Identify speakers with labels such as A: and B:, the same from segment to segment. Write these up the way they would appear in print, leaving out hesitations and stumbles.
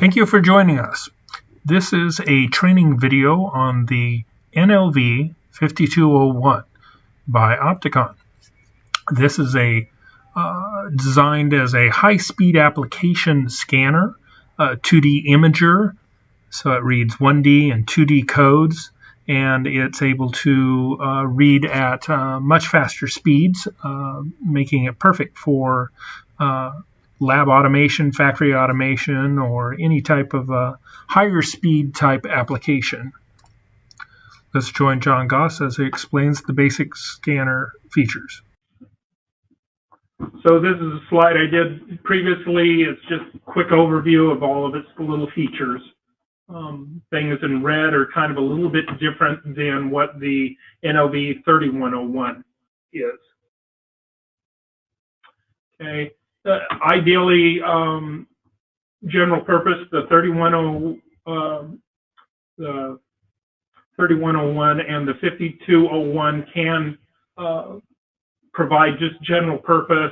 A: Thank you for joining us. This is a training video on the NLV-5201 by Opticon. This is a designed as a high-speed application scanner, 2D imager, so it reads 1D and 2D codes, and it's able to read at much faster speeds, making it perfect for lab automation, factory automation, or any type of higher speed type application. Let's join John Goss as he explains the basic scanner features.
B: So this is a slide I did previously. It's just a quick overview of all of its little features. Things in red are kind of a little bit different than what the NLV-5201 is. Okay. Ideally, general purpose, the 3101 and the 5201 can provide just general purpose,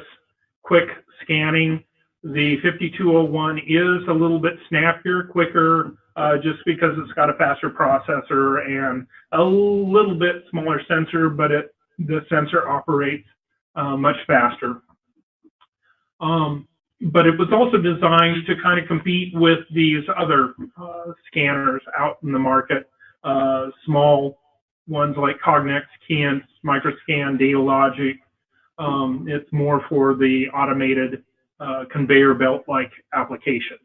B: quick scanning. The 5201 is a little bit snappier, quicker, just because it's got a faster processor and a little bit smaller sensor, but the sensor operates much faster. But it was also designed to kind of compete with these other scanners out in the market, small ones like Cognex, Keyence, Microscan, Datalogic. It's more for the automated conveyor belt-like applications.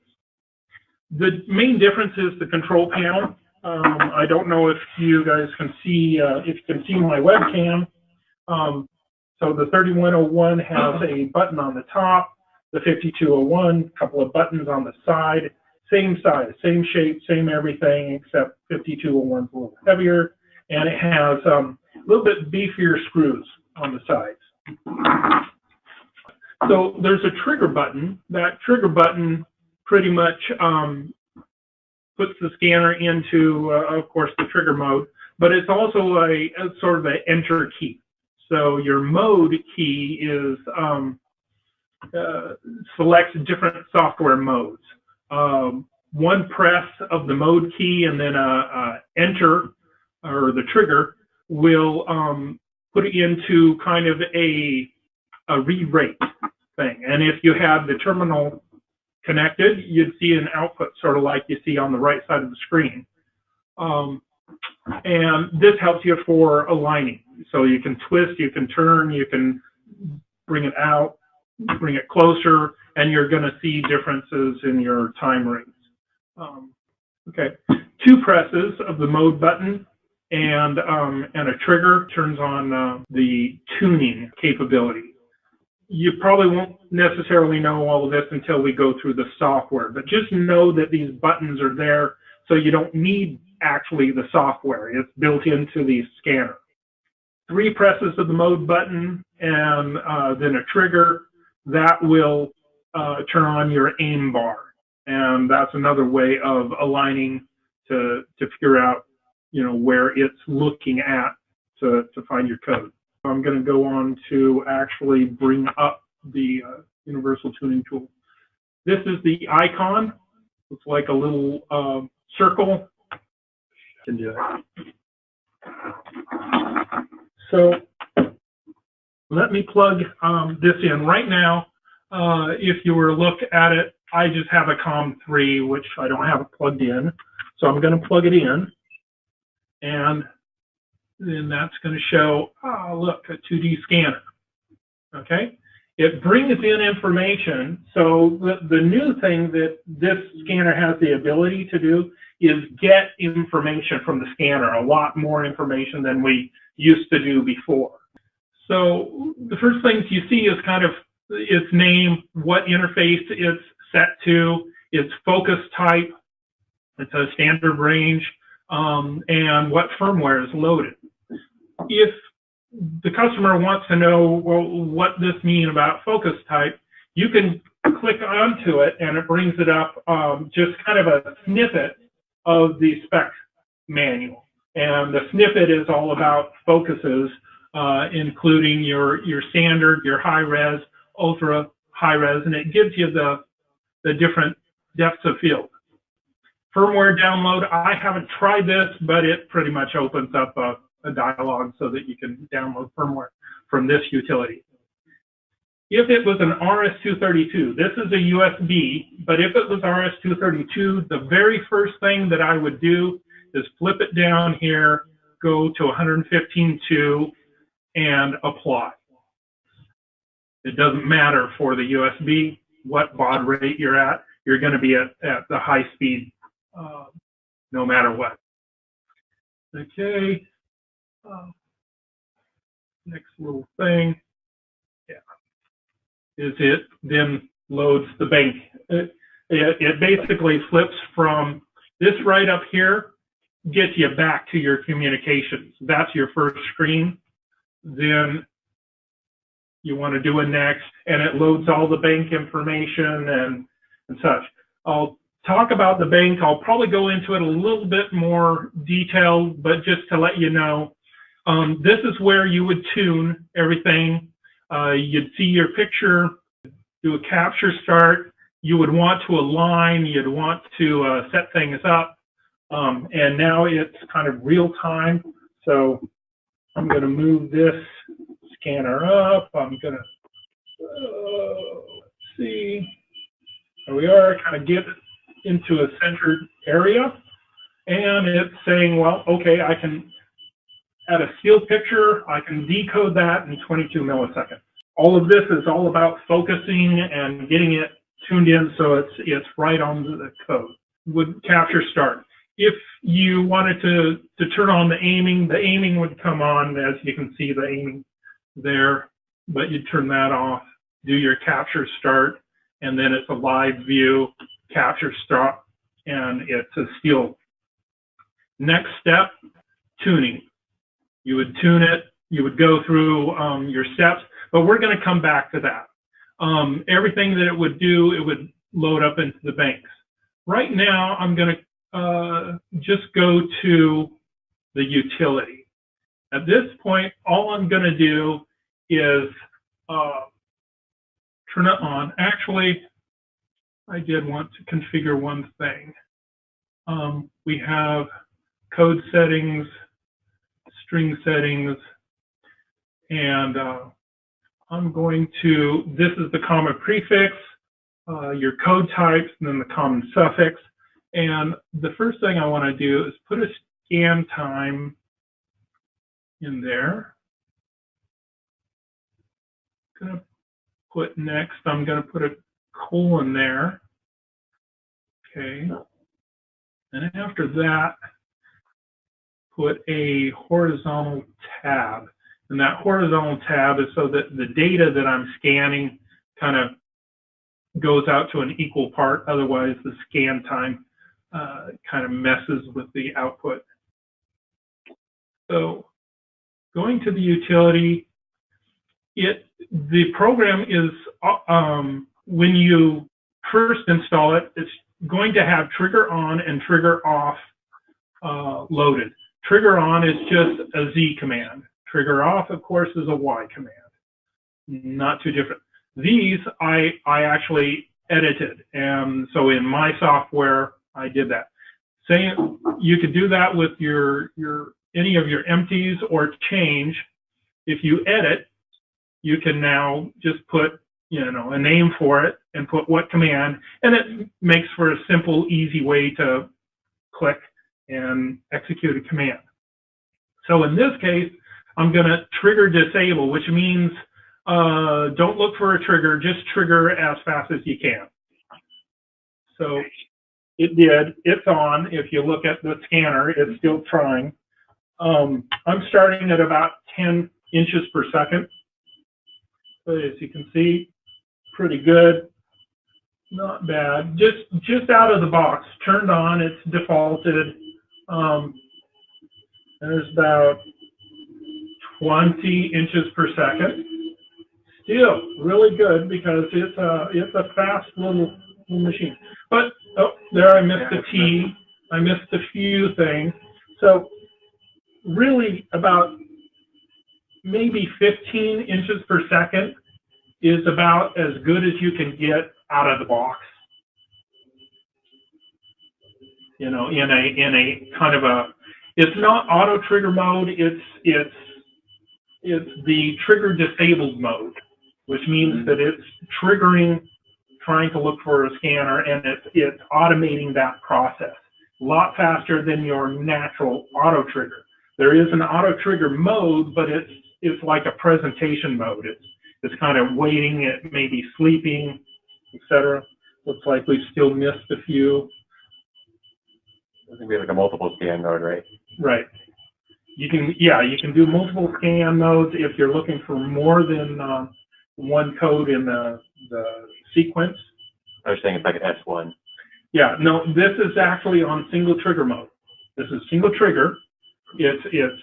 B: The main difference is the control panel. I don't know if you guys can see, my webcam. So the 3101 has a button on the top, the 5201, a couple of buttons on the side, same size, same shape, same everything, except 5201 is a little heavier, and it has a little bit beefier screws on the sides. So there's a trigger button. That trigger button pretty much puts the scanner into, of course, the trigger mode, but it's also a sort of an enter key. So your mode key is selects different software modes. One press of the mode key and then enter, or the trigger, will put it into kind of a read rate thing. And if you have the terminal connected, you'd see an output sort of like you see on the right side of the screen. And this helps you for aligning. So you can twist, you can turn, you can bring it out, bring it closer, and you're going to see differences in your time rings. Okay, two presses of the mode button and a trigger turns on the tuning capability. You probably won't necessarily know all of this until we go through the software, but just know that these buttons are there, so you don't need actually the software. It's built into the scanner. Three presses of the mode button and then a trigger that will turn on your aim bar, and that's another way of aligning to figure out, where it's looking at to find your code. I'm going to go on to actually bring up the universal tuning tool. This is the icon. It's like a little circle. Can do that. So let me plug this in. Right now, if you were to look at it, I just have a COM3, which I don't have it plugged in. So I'm going to plug it in. And then that's going to show, look, a 2D scanner. Okay? It brings in information. So the new thing that this scanner has the ability to do is get information from the scanner, a lot more information than we used to do before. So the first things you see is kind of its name, what interface it's set to, its focus type, it's a standard range, and what firmware is loaded. If the customer wants to know, well, what this means about focus type, you can click onto it and it brings it up, just kind of a snippet of the spec manual. And the snippet is all about focuses, including your standard, your high res, ultra high res, and it gives you the different depths of field. firmware download. I haven't tried this, but it pretty much opens up a dialog so that you can download firmware from this utility. If it was an RS-232, this is a USB, but if it was RS-232, the very first thing that I would do is flip it down here, go to 115.2, and apply. It doesn't matter for the USB what baud rate you're at. You're going to be at the high speed no matter what. Okay. Next little thing. Is it then loads the bank. It basically flips from this right up here, gets you back to your communications. That's your first screen. Then you want to do a next, and it loads all the bank information and such. I'll talk about the bank. I'll probably go into it a little bit more detailed, but just to let you know, this is where you would tune everything. You'd see your picture, do a capture start. You would want to align. You'd want to set things up. And now it's kind of real time. So I'm going to move this scanner up. I'm going to, let's see. There we are. Kind of get into a centered area. And it's saying, well, okay, I can at a still picture, I can decode that in 22 milliseconds. All of this is all about focusing and getting it tuned in so it's right on the code. Would capture start. If you wanted to turn on the aiming would come on, as you can see the aiming there, but you'd turn that off, do your capture start, and then it's a live view, capture start, and it's a still. Next step, tuning. You would tune it, you would go through your steps, but we're going to come back to that. Everything that it would do, it would load up into the banks. Right now, I'm going to just go to the utility. At this point, all I'm going to do is turn it on. Actually, I did want to configure one thing. We have code settings, string settings, and I'm going to, this is the common prefix, your code types, and then the common suffix. And the first thing I want to do is put a scan time in there. I'm going to put next, I'm going to put a colon there. Okay. And after that, put a horizontal tab. And that horizontal tab is so that the data that I'm scanning kind of goes out to an equal part. Otherwise, the scan time kind of messes with the output. So going to the utility, the program is, when you first install it, it's going to have trigger on and trigger off loaded. Trigger on is just a Z command. Trigger off, of course, is a Y command. Not too different. These I actually edited, and so in my software I did that. Saying you could do that with your any of your empties or change. If you edit, you can now just put a name for it and put what command, and it makes for a simple, easy way to click and execute a command. So in this case, I'm going to trigger disable, which means don't look for a trigger, just trigger as fast as you can. So it did, it's on. If you look at the scanner, it's still trying. I'm starting at about 10 inches per second. So as you can see, pretty good. Not bad. Just out of the box, turned on, it's defaulted. There's about 20 inches per second. Still really good because it's a fast little machine. But oh, there I missed a T. I missed a few things. So really about maybe 15 inches per second is about as good as you can get out of the box. you know, in a kind of a, it's not auto trigger mode, it's the trigger disabled mode, which means that it's triggering, trying to look for a scanner, and it's automating that process a lot faster than your natural auto trigger. There is an auto trigger mode, but it's like a presentation mode. It's kind of waiting, it may be sleeping, etc. Looks like we've still missed a few.
C: It's gonna be like a multiple scan mode, right?
B: Right. You can do multiple scan modes if you're looking for more than one code in the sequence.
C: I was saying it's like an S1.
B: Yeah, no, this is actually on single trigger mode. This is single trigger. It's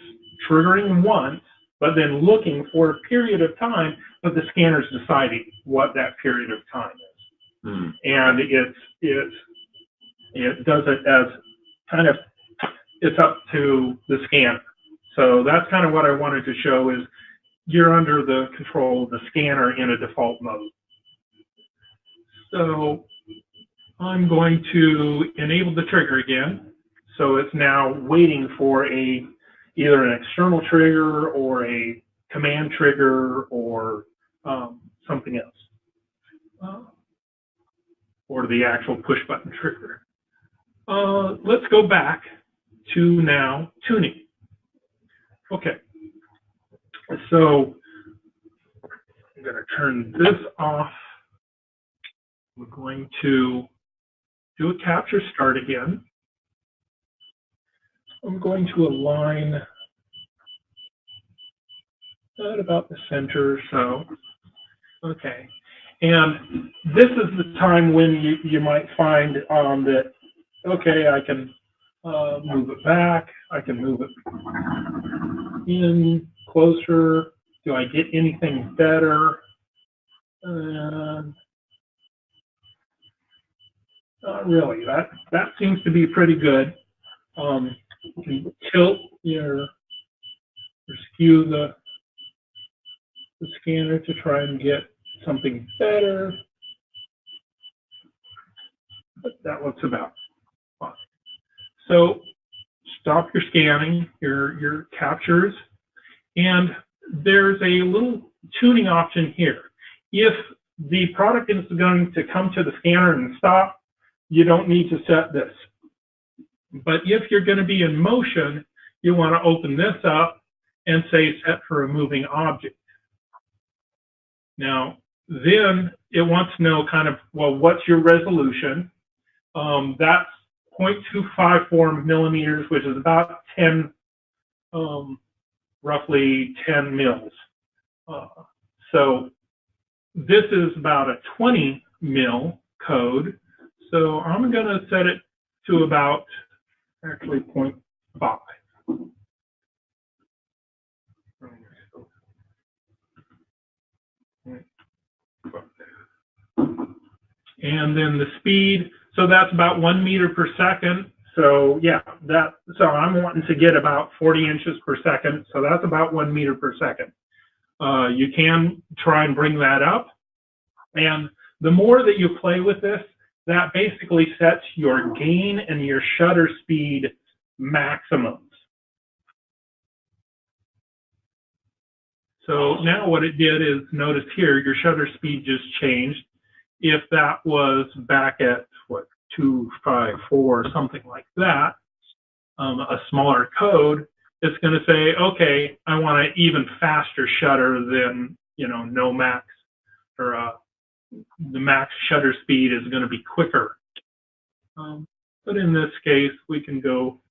B: triggering once, but then looking for a period of time, but the scanner's deciding what that period of time is. And it does it as kind of, it's up to the scanner. So that's kind of what I wanted to show is you're under the control of the scanner in a default mode. So I'm going to enable the trigger again. So it's now waiting for either an external trigger or a command trigger or something else, or the actual push button trigger. Let's go back to now tuning. Okay, so I'm going to turn this off. We're going to do a capture start again. I'm going to align that about the center or so. Okay, and this is the time when you might find that, okay, I can move it back, I can move it in closer. Do I get anything better? Not really. That seems to be pretty good. You can tilt or skew the scanner to try and get something better. But that looks about fine. So stop your scanning, your captures, and there's a little tuning option here. If the product is going to come to the scanner and stop, you don't need to set this. But if you're going to be in motion, you want to open this up and say set for a moving object. Now, then it wants to know kind of, well, what's your resolution? That's 0.254 millimeters, which is about 10, roughly 10 mils. So this is about a 20 mil code. So I'm going to set it to about actually 0.5. And then the speed, so that's about 1 meter per second. So yeah, so I'm wanting to get about 40 inches per second. So that's about 1 meter per second. You can try and bring that up. And the more that you play with this, that basically sets your gain and your shutter speed maximums. So now what it did is, notice here, your shutter speed just changed. If that was back at, what, 254, something like that, a smaller code, it's going to say, okay, I want an even faster shutter than, you know, no max, or the max shutter speed is going to be quicker. But in this case, we can go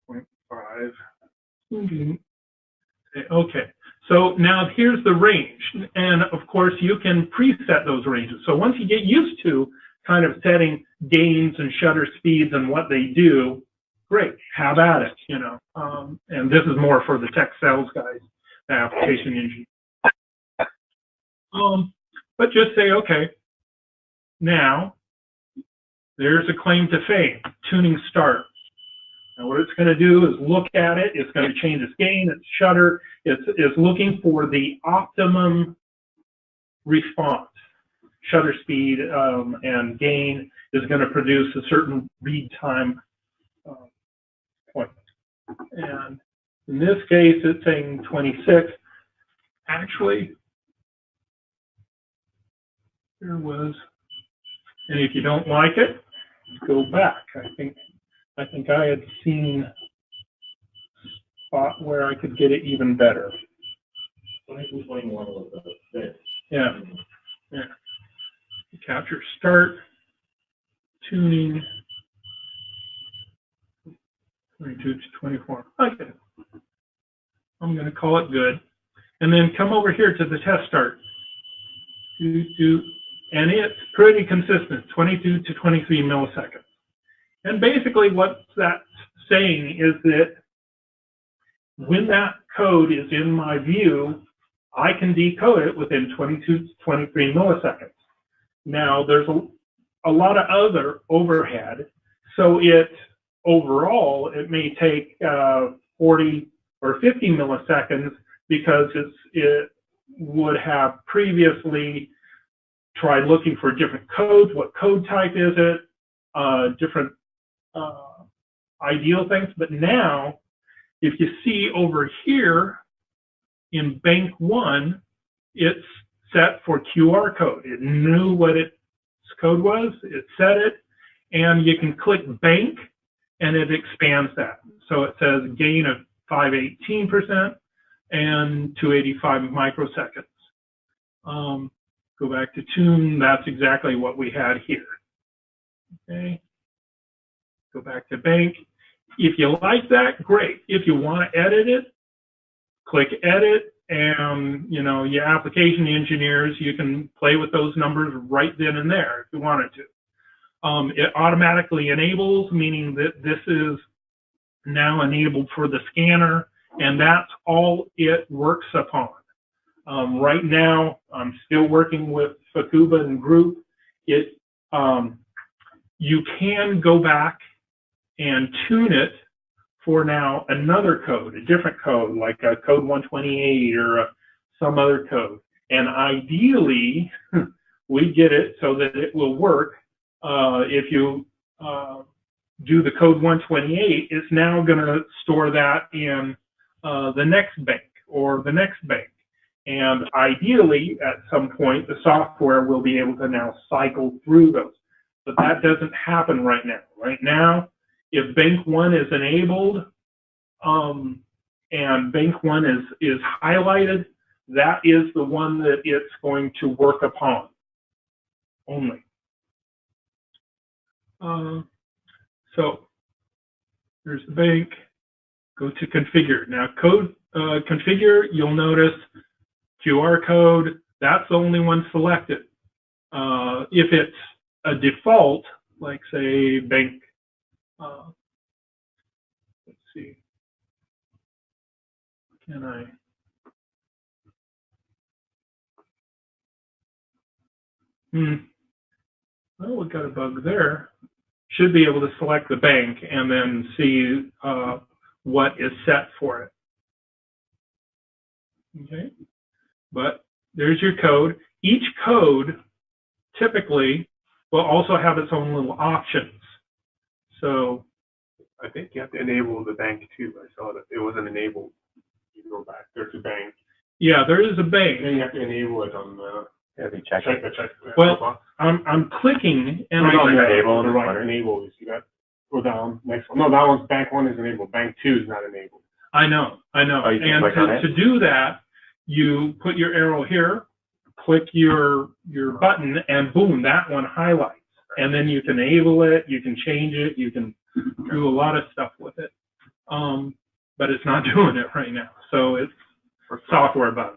B: 0.5. Okay, so now here's the range. And of course, you can preset those ranges. So once you get used to kind of setting gains and shutter speeds and what they do, great, have at it, you know. And this is more for the tech sales guys, the application engine. But just say, okay, now there's a claim to fame, tuning start. And what it's going to do is look at it. It's going to change its gain, its shutter. It's looking for the optimum response, shutter speed and gain. is going to produce a certain read time point. And in this case, it's saying 26. Actually, there was, and if you don't like it, go back. I think I had seen a spot where I could get it even better.
C: 2221 was the 6.
B: Yeah. Yeah. Capture start, tuning, 22 to 24. Okay. I'm going to call it good. And then come over here to the test start. And it's pretty consistent, 22 to 23 milliseconds. And basically what that's saying is that when that code is in my view, I can decode it within 22 to 23 milliseconds. Now, there's a lot of other overhead, so overall, it may take 40 or 50 milliseconds because it would have previously tried looking for different codes. What code type is it? Different ideal things. But now, if you see over here in bank 1, it's set for QR code. It knew what its code was, it set it, and you can click bank and it expands that. So it says gain of 518% and 285 microseconds. Go back to tune, that's exactly what we had here. Okay. Go back to bank. If you like that, great. If you want to edit it, click edit, and your application engineers, you can play with those numbers right then and there if you wanted to. It automatically enables, meaning that this is now enabled for the scanner, and that's all it works upon. Right now, I'm still working with Facuba and Group. You can go back and tune it for now another code, a different code, like a code 128 or some other code. And ideally, we get it so that it will work. If you do the code 128, it's now going to store that in the next bank or the next bank. And ideally, at some point, the software will be able to now cycle through those. But that doesn't happen right now. Right now, if bank 1 is enabled and bank 1 is highlighted, that is the one that it's going to work upon only. So there's the bank. Go to configure. Now code configure, you'll notice QR code, that's the only one selected. If it's a default, like say bank, let's see, can I? Well, we got a bug there. Should be able to select the bank and then see what is set for it. Okay, but there's your code. Each code typically will also have its own little options. So
C: I think you have to enable the bank too. I saw that it wasn't enabled. You go back. There's a bank.
B: yeah, there is a bank.
C: Then you have to enable it on the. Yeah, they check.
B: Well, I'm clicking and I
C: enable the right enable. You see that? Go down. Next one. No, that one's bank 1 is enabled. Bank 2 is not enabled.
B: I know.
C: Oh,
B: And to do that, you put your arrow here, click your button, and boom, that one highlights. And then you can enable it, you can change it, you can do a lot of stuff with it. But it's not doing it right now. So it's a software bug.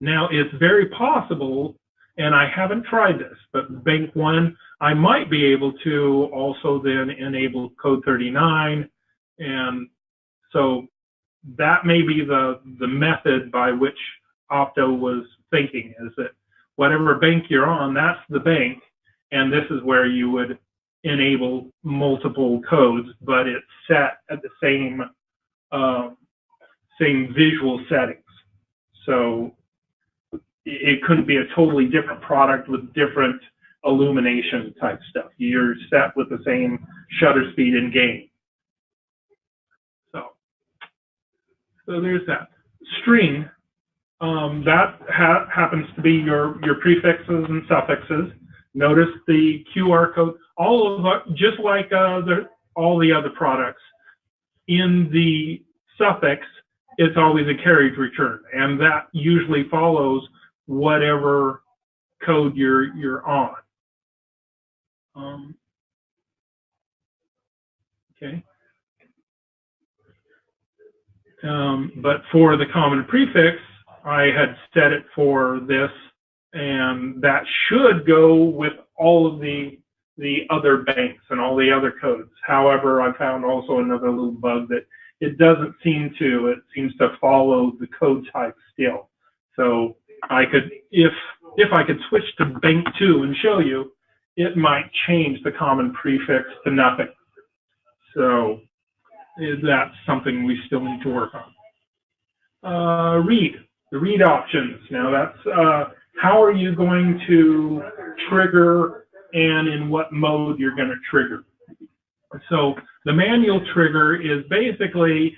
B: Now, it's very possible, and I haven't tried this, but bank 1, I might be able to also then enable code 39. And so that may be the method by which Opto was thinking, is that whatever bank you're on, that's the bank, and this is where you would enable multiple codes, but it's set at the same visual settings. So it couldn't be a totally different product with different illumination type stuff. You're set with the same shutter speed in game. So there's that. String, that happens to be your prefixes and suffixes. Notice the QR code, just like all the other products. In the suffix, it's always a carriage return, and that usually follows whatever code you're on. Okay. But for the common prefix, I had set it for this, and that should go with all of the other banks and all the other codes. However, I found also another little bug that it doesn't seem to. It seems to follow the code type still. So I could, if I could switch to bank 2 and show you, it might change the common prefix to nothing. So that's something we still need to work on. Read, the read options. Now that's how are you going to trigger and in what mode you're going to trigger. So the manual trigger is basically,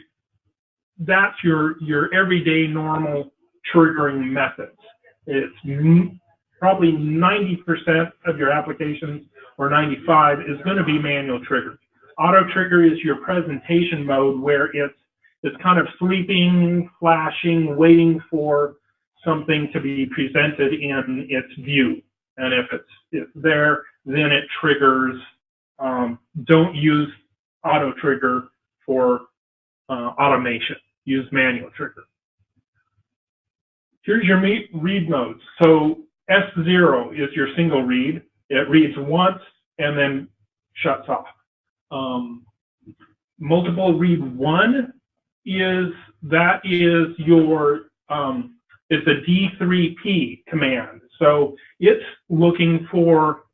B: that's your everyday normal triggering methods. It's probably 90% of your applications, or 95, is going to be manual trigger. Auto trigger is your presentation mode, where it's kind of sleeping, flashing, waiting for something to be presented in its view. And if it's there, then it triggers. Don't use auto trigger for automation. Use manual trigger. Here's your read modes. So S0 is your single read. It reads once and then shuts off. Multiple read 1 is your it's a D3P command. So it's looking for,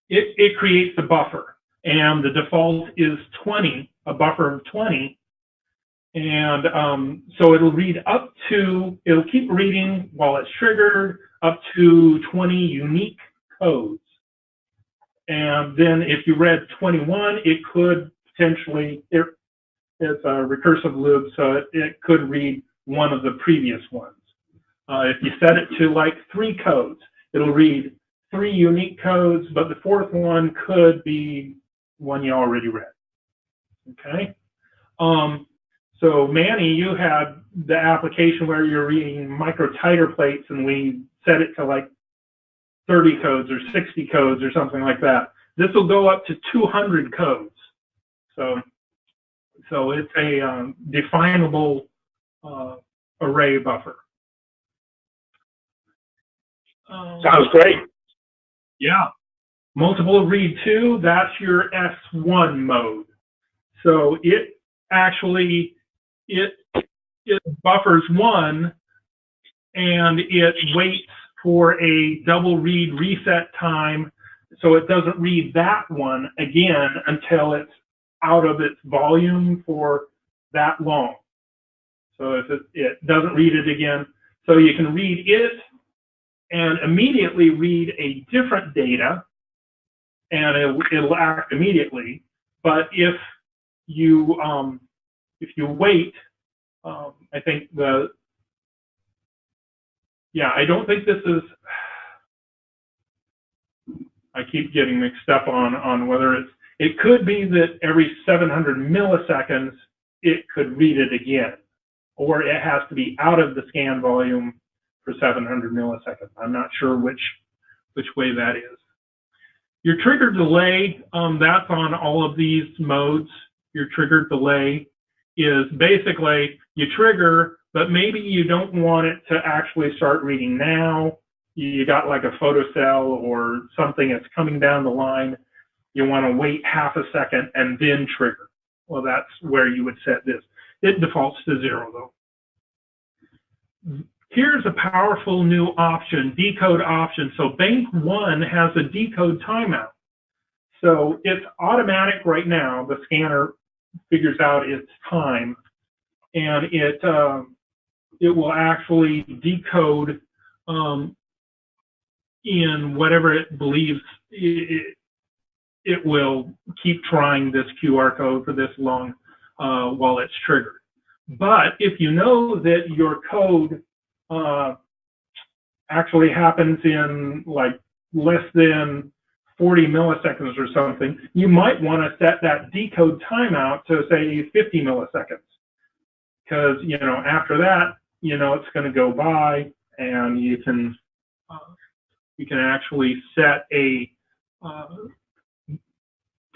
B: it creates a buffer, and the default is 20, a buffer of 20. And so it'll read it'll keep reading while it's triggered up to 20 unique codes. And then if you read 21, it could potentially, it's a recursive loop, so it could read one of the previous ones. If you set it to like 3 codes, it'll read 3 unique codes, but the 4th one could be one you already read. Okay? So Manny, you had the application where you're reading microtiter plates, and we set it to like 30 codes or 60 codes or something like that. This will go up to 200 codes. So it's a definable array buffer.
D: Sounds great.
B: Yeah. Multiple read 2, that's your S1 mode. So it actually, it buffers 1, and it waits for a double read reset time, so it doesn't read that one again until it's out of its volume for that long. So if it doesn't read it again, so you can read it and immediately read a different data, and it'll act immediately. But if you wait, I think I don't think this is, I keep getting mixed up on whether it could be that every 700 milliseconds it could read it again, or it has to be out of the scan volume for 700 milliseconds. I'm not sure which way that is. Your trigger delay, that's on all of these modes. Your trigger delay is basically you trigger, but maybe you don't want it to actually start reading now. You got like a photocell or something that's coming down the line. You want to wait half a second and then trigger. Well, that's where you would set this. It defaults to 0 though. Here's a powerful new option, decode option. So bank 1 has a decode timeout. So it's automatic right now. The scanner figures out its time, and it will actually decode in whatever it believes it will keep trying this QR code for this long while it's triggered. But if you know that your code actually happens in like less than 40 milliseconds or something, you might want to set that decode timeout to say 50 milliseconds. Because, you know, after that, you know, it's going to go by, and you can actually set a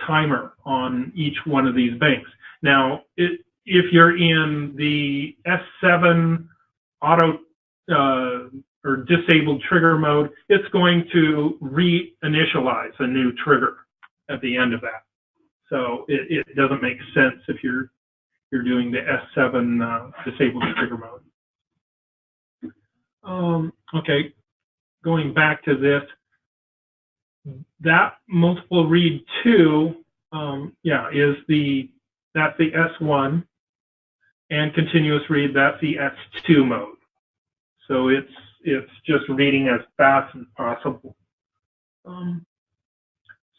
B: timer on each one of these banks. Now, if you're in the S7 auto or disabled trigger mode, it's going to reinitialize a new trigger at the end of that. So it doesn't make sense if you're doing the S7 disabled trigger mode. Okay, going back to this, that multiple read 2, that's the S1, and continuous read, that's the S2 mode. So it's just reading as fast as possible.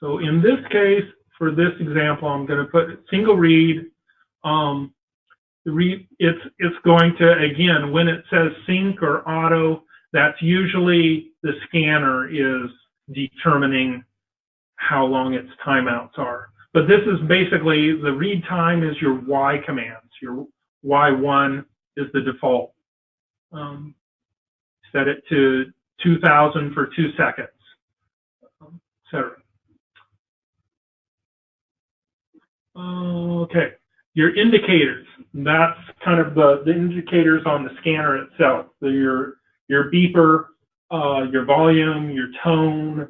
B: So in this case, for this example, I'm going to put single read. It's going to, again, when it says sync or auto, that's usually the scanner is determining how long its timeouts are. But this is basically, the read time is your Y commands. Your Y1 is the default. Set it to 2000 for 2 seconds, etc. Okay, your indicators. That's kind of the indicators on the scanner itself. So your beeper, your volume, your tone,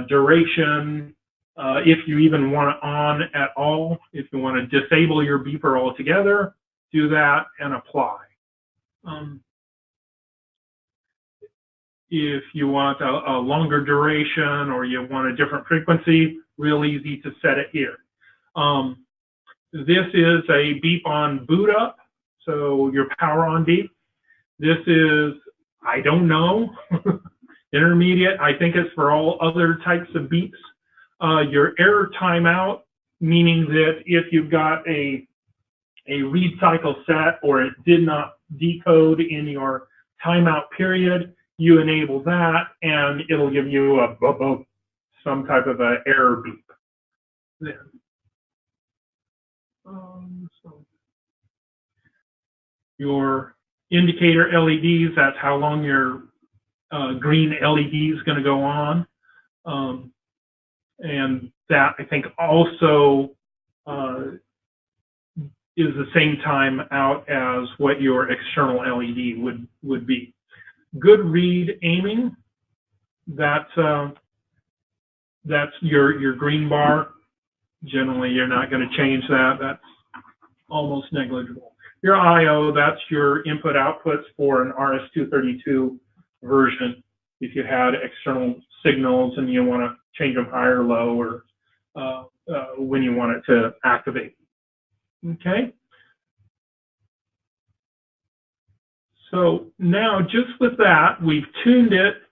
B: duration, if you even want it on at all. If you want to disable your beeper altogether, do that and apply. If you want a longer duration or you want a different frequency, real easy to set it here. This is a beep on boot up, so your power on beep. This is, I don't know, intermediate. I think it's for all other types of beeps. Your error timeout, meaning that if you've got a read cycle set or it did not decode in your timeout period, you enable that and it'll give you a some type of an error beep. Then. So your indicator LEDs, that's how long your green LED is going to go on. And that, I think, also is the same time out as what your external LED would be. Good read aiming, that's your green bar. Generally, you're not going to change that. That's almost negligible. Your I/O, that's your input outputs for an RS-232 version. If you had external signals and you want to change them high or low, or when you want it to activate. Okay. So now, just with that, we've tuned it.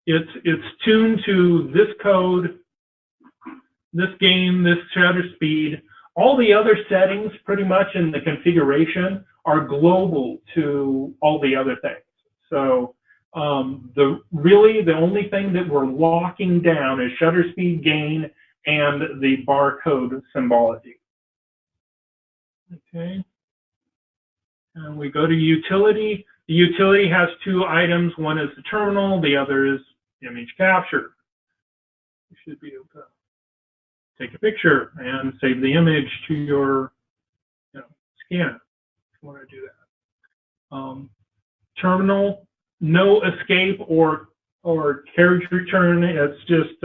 B: It's tuned to this code, this gain, this shutter speed. All the other settings, pretty much in the configuration, are global to all the other things. So really the only thing that we're locking down is shutter speed, gain, and the barcode symbology. Okay. And we go to utility. The utility has 2 items. One is the terminal, the other is image capture. You should be able to take a picture and save the image to your scanner if you want to do that. Terminal, no escape or carriage return. It's just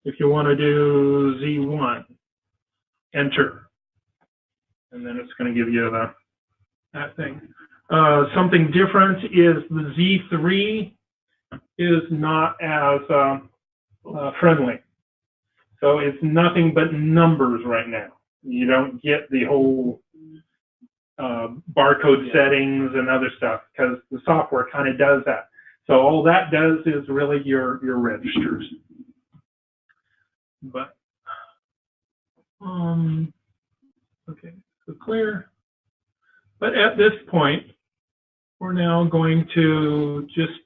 B: if you want to do Z1, enter, and then it's going to give you that thing. Something different is the Z3 is not as friendly. So it's nothing but numbers right now. You don't get the whole barcode settings and other stuff because the software kind of does that. So all that does is really your registers. But okay, so clear. But at this point, we're now going to just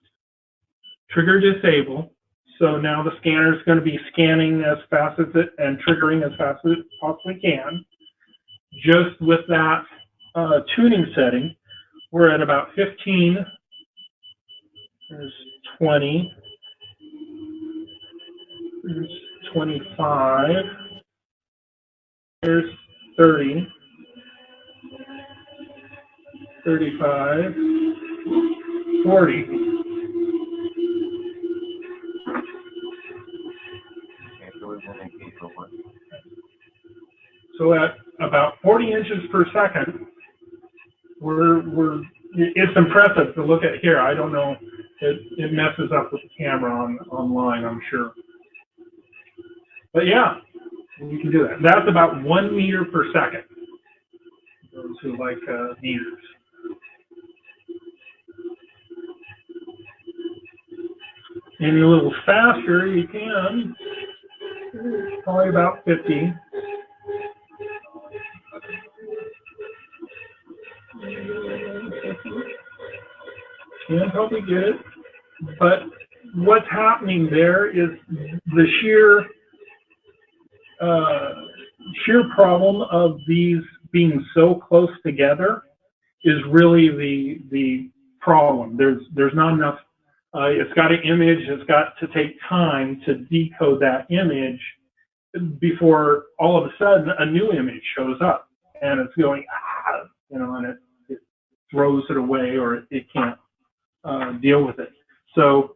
B: trigger disable. So now the scanner is going to be scanning as fast as it and triggering as fast as it possibly can. Just with that tuning setting, we're at about 15. There's 20. There's 25. There's 30. 35. 40. So at about 40 inches per second, it's impressive to look at here. I don't know, it messes up with the camera online, I'm sure. But yeah, you can do that. That's about 1 meter per second. Those who like meters. Any a little faster, you can. Probably about 50. Can't probably get it. But what's happening there is the sheer problem of these being so close together is really the problem. There's not enough. It's got an image. It's got to take time to decode that image before all of a sudden a new image shows up, and it's going, and it throws it away, or it can't deal with it. So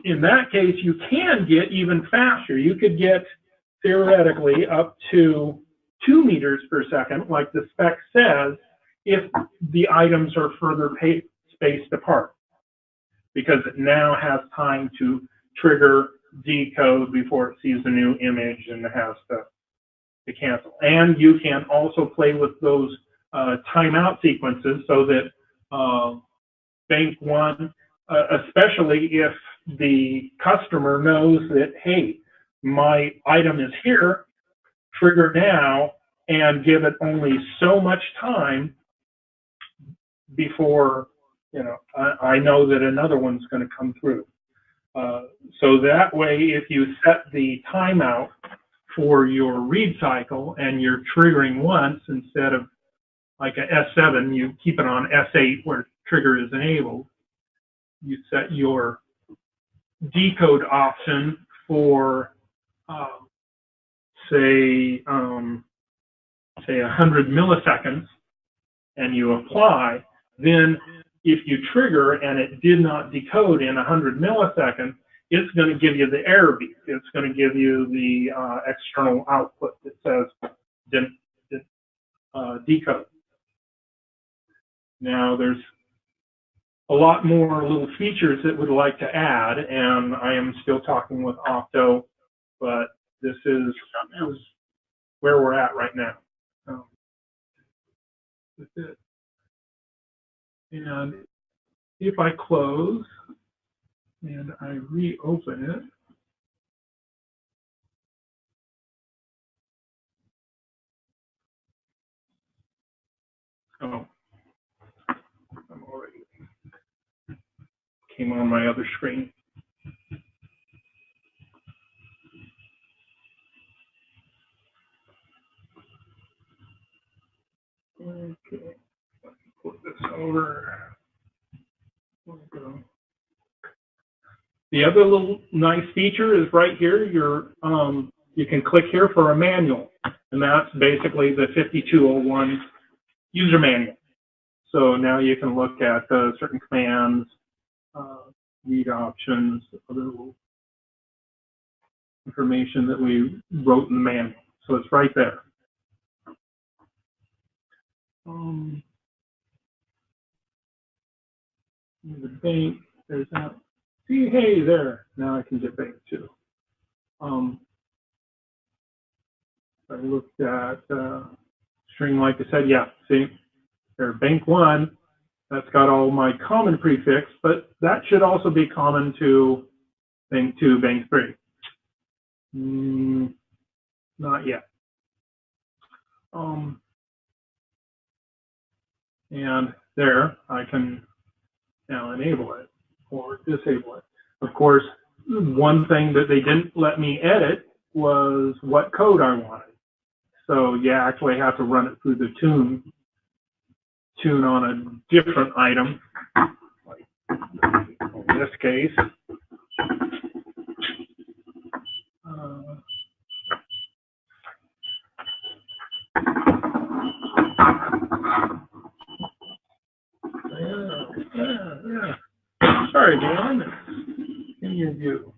B: in that case, you can get even faster. You could get theoretically up to 2 meters per second, like the spec says, if the items are further spaced apart, because it now has time to trigger decode before it sees a new image and has to cancel. And you can also play with those timeout sequences so that bank one, especially if the customer knows that, hey, my item is here, trigger now, and give it only so much time before, I know that another one's going to come through. So that way, if you set the timeout for your read cycle and you're triggering once instead of like a S7, you keep it on S8 where trigger is enabled. You set your decode option for say 100 milliseconds, and you apply. Then if you trigger and it did not decode in 100 milliseconds, it's going to give you the error beep. It's going to give you the external output that says didn't decode. Now there's a lot more little features that we'd like to add, and I am still talking with Octo, but this is where we're at right now. That's it. And if I close and I reopen it, I'm already came on my other screen. Okay, let's put this over. The other little nice feature is right here. You can click here for a manual, and that's basically the 5201 user manual. So now you can look at certain commands, read options, other little information that we wrote in the manual. So it's right there. The bank, there's that. See, hey, there. Now I can get bank too. I looked at string, like I said, yeah, see, there, bank one, That's got all my common prefix, but that should also be common to bank 2, bank 3. Not yet. And there, I can now enable it or disable it. Of course, one thing that they didn't let me edit was what code I wanted. So you actually have to run it through the tune on a different item. Like in this case, yeah. Sorry, Dan. In your view.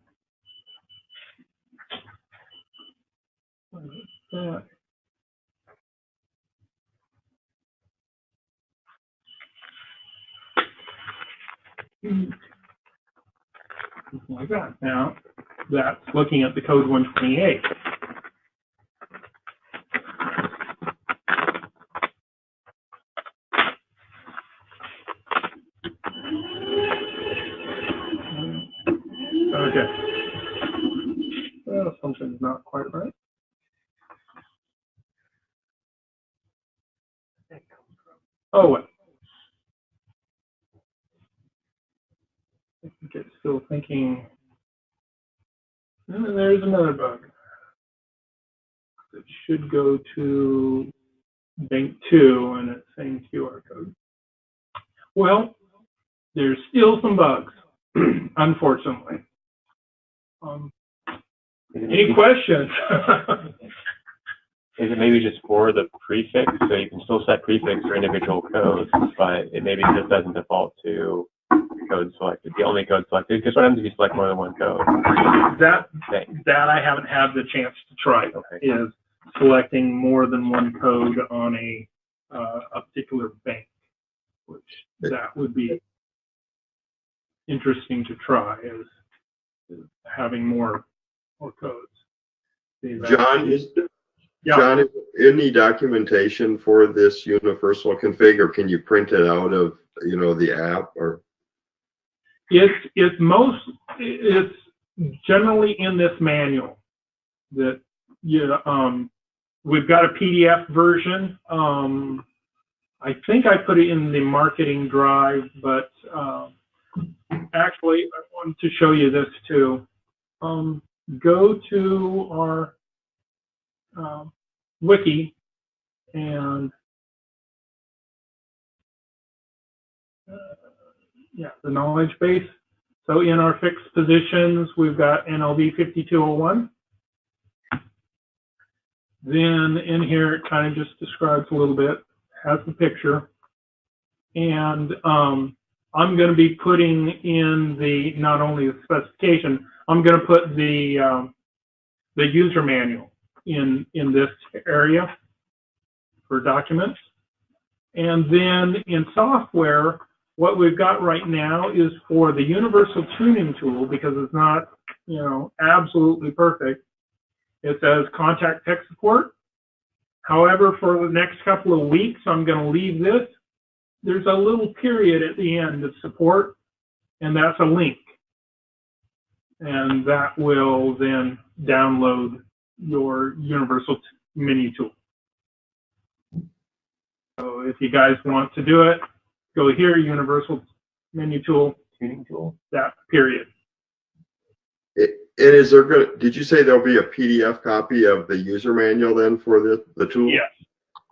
B: Like that. Now, that's looking at the code 128. Okay. Well, something's not quite right. Oh, well. I think it's still thinking. And then there's another bug. It should go to bank 2 and it's saying QR code. Well, there's still some bugs, unfortunately. Any questions?
C: Is it maybe just for the prefix? So you can still set prefix for individual codes, but it maybe just doesn't default to code selected, the only code selected. Because what happens if you select more than one code?
B: That I haven't had the chance to try. Okay. Is selecting more than one code on a particular bank, which that would be interesting to try. Is having more codes.
E: John, is any documentation for this universal config, or can you print it out of the app? Or
B: it's generally in this manual that we've got a PDF version. I think I put it in the marketing drive, but actually I wanted to show you this too. Go to our wiki and the knowledge base. So in our fixed positions, we've got NLV-5201. Then in here, it kind of just describes a little bit, has the picture. And I'm going to be putting in not only the specification, I'm going to put the user manual in this area for documents. And then in software, what we've got right now is for the universal tuning tool, because it's not, absolutely perfect. It says contact tech support. However, for the next couple of weeks, I'm going to leave this. There's a little period at the end of support, and that's a link. And that will then download your universal menu tool. So if you guys want to do it, go here, universal menu tool, tuning tool, that period.
E: And is there did you say there'll be a PDF copy of the user manual then for the tool?
B: Yes.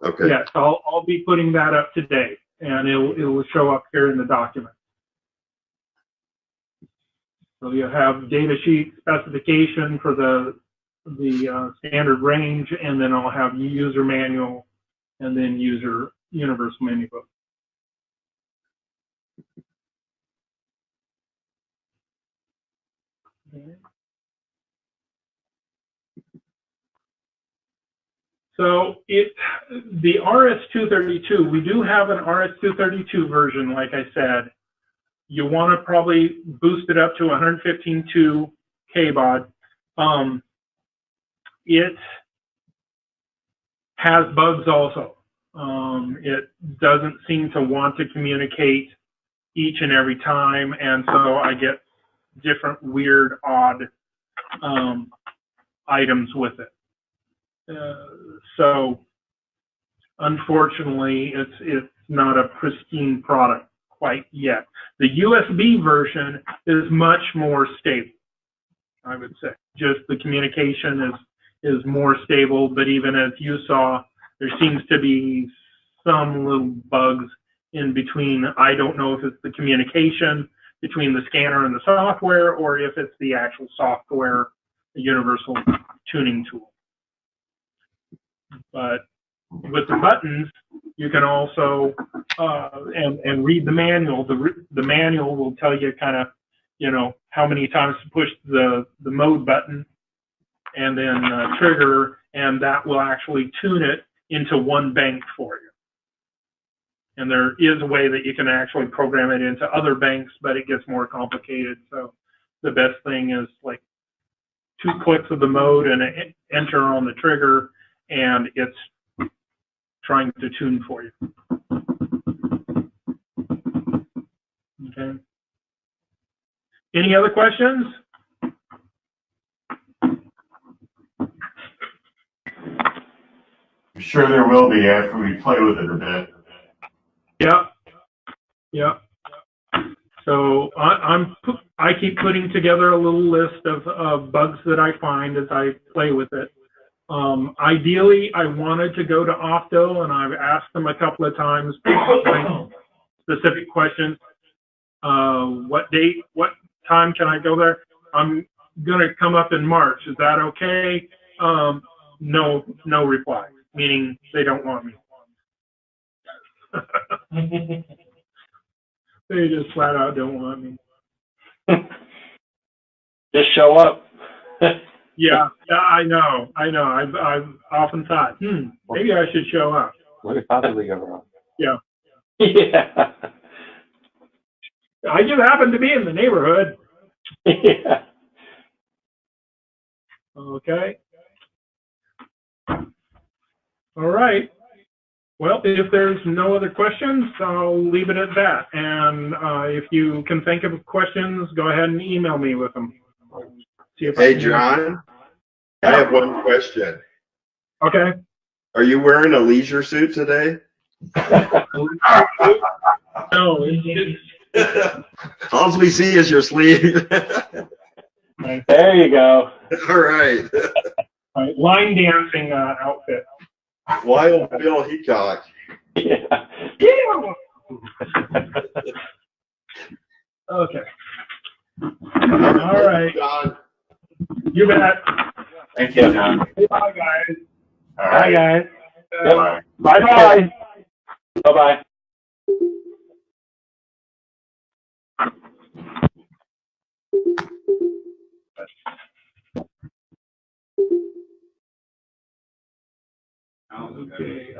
E: Okay.
B: Yes, I'll be putting that up today, and it will show up here in the document. So you have data sheet specification for the standard range, and then I'll have user manual, and then universal menu book. Okay. So the RS-232, we do have an RS-232 version, like I said. You want to probably boost it up to 115.2 kbaud. It has bugs also. It doesn't seem to want to communicate each and every time, and so I get different weird, odd items with it. So unfortunately, it's not a pristine product quite yet. The USB version is much more stable, I would say. Just the communication is more stable, but even as you saw, there seems to be some little bugs in between. I don't know if it's the communication between the scanner and the software, or if it's the actual software, the universal tuning tool. But with the buttons, you can also and read the manual. The manual will tell you kind of, you know, how many times to push the mode button and then trigger, and that will actually tune it into one bank for you. And there is a way that you can actually program it into other banks, but it gets more complicated. So the best thing is like 2 clicks of the mode and enter on the trigger, and it's trying to tune for you. Okay. Any other questions?
F: I'm sure there will be after we play with it a bit.
B: Yep. Yep. So I keep putting together a little list of bugs that I find as I play with it. Ideally, I wanted to go to Opto, and I've asked them a couple of times specific questions. What date, what time can I go there? I'm going to come up in March. Is that okay? No reply, meaning they don't want me. They just flat out don't want me.
D: Just show up.
B: Yeah, I know. I've often thought, maybe I should show up.
C: What could possibly go wrong?
B: Yeah.
D: Yeah.
B: I just happen to be in the neighborhood.
D: Yeah.
B: Okay. All right. Well, if there's no other questions, I'll leave it at that. And if you can think of questions, go ahead and email me with them. See if
E: Hey, John, I have one question.
B: Okay.
E: Are you wearing a leisure suit today?
B: No,
E: All we see is your sleeve.
D: There you go.
E: All right.
B: line dancing outfit.
E: Wild Bill Heacock.
D: Yeah.
B: Okay. All right.
E: John.
B: You bet.
F: Thank you, John.
B: Bye, guys.
F: All right.
D: Bye, guys.
F: Bye.
D: Bye-bye. Bye-bye.
B: Okay.